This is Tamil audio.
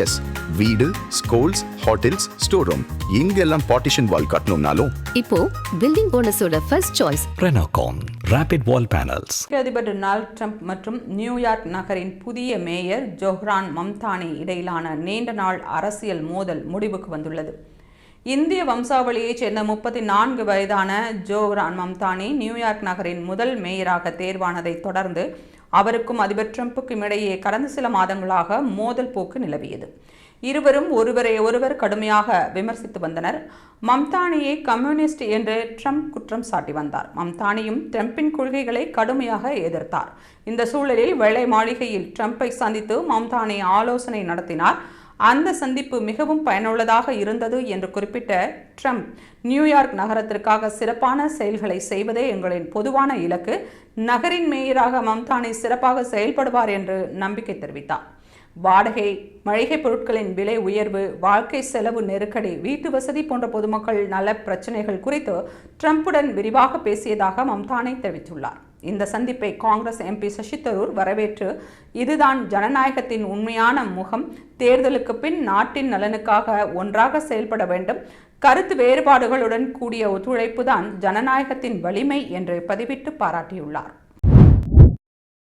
எஸ், வீடு, ஸ்கூல்ஸ், ஹோட்டல்ஸ், ஸ்டோர் ரூம் இங்கெல்லாம் பார்ட்டிஷன் வால் கட்டணும்னாலும் இப்போ பில்டிங் போனஸோட first choice Renocon Rapid Wall Panels. அதிபர் டொனால்ட் ட்ரம்ப் மற்றும் நியூயார்க் நகரின் புதிய மேயர் ஜோஹ்ரான் மம்தானி இடையிலான நீண்ட நாள் அரசியல் மோதல் முடிவுக்கு வந்துள்ளது. இந்திய வம்சாவளியைச் சேர்ந்த 34 வயதான ஜோஹ்ரான் மம்தானி நியூயார்க் நகரின் முதல் மேயராக தேர்வானதை தொடர்ந்து அவருக்கும் அதிபர் ட்ரம்புக்கும் இடையே கடந்த சில மாதங்களாக மோதல் போக்கு நிலவியது. இருவரும் ஒருவரை ஒருவர் கடுமையாக விமர்சித்து வந்தனர். மம்தானியை கம்யூனிஸ்ட் என்று ட்ரம்ப் குற்றம் சாட்டி வந்தார். மம்தானியும் ட்ரம்பின் கொள்கைகளை கடுமையாக எதிர்த்தார். இந்த சூழலில் வெள்ளை மாளிகையில் ட்ரம்பை சந்தித்து மம்தானி ஆலோசனை நடத்தினார். அந்த சந்திப்பு மிகவும் பயனுள்ளதாக இருந்தது என்று குறிப்பிட்ட ட்ரம்ப், நியூயார்க் நகரத்திற்காக சிறப்பான செயல்களை செய்வதே எங்களின் பொதுவான இலக்கு. நகரின் மேயராக மம்தானி சிறப்பாக செயல்படுவார் என்று நம்பிக்கை தெரிவித்தார். வாடகை, மளிகை பொருட்களின் விலை உயர்வு, வாழ்க்கை செலவு நெருக்கடி, வீட்டு வசதி போன்ற பொதுமக்கள் நல பிரச்சனைகள் குறித்து ட்ரம்புடன் விரிவாக பேசியதாக மம்தானி தெரிவித்துள்ளார். இந்த சந்திப்பை காங்கிரஸ் எம்பி சசி தரூர் வரவேற்று, இதுதான் ஜனநாயகத்தின் உண்மையான முகம், தேர்தலுக்கு பின் நாட்டின் நலனுக்காக ஒன்றாக செயல்பட வேண்டும், கருத்து வேறுபாடுகளுடன் கூடிய ஒத்துழைப்புதான் ஜனநாயகத்தின் வலிமை என்று பதிவிட்டு பாராட்டியுள்ளார்.